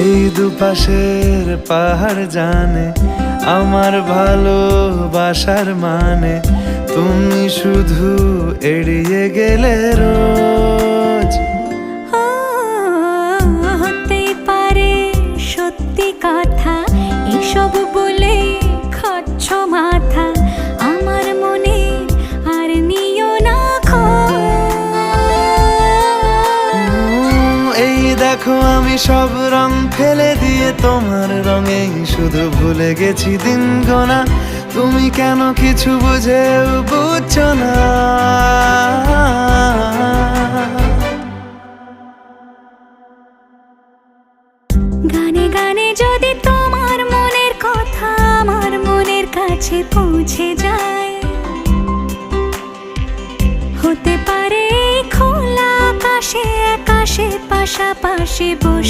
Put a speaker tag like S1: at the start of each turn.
S1: এই দুপাশের পাহাড় জানে আমার ভালোবাসার মানে, তুমি শুধু এড়িয়ে গেলে রোজ।
S2: হতেই পারে সত্যি কথা, এসব বলে খাচ্ছ মাথা আমার মনে, আর নিও না
S1: এই দেখো আমি সব রং ফেলে দিয়ে তোমার রঙেই শুধু ভুলে গেছি দিন গোনা, তুমি কেন কিছু বুঝেও বুঝছো না।
S2: গানে গানে যদি তোমার মনের কথা আমার মনের কাছে পৌঁছে যায়, হতে পারে খোলা আকাশে আকাশে পাশাপাশি বসে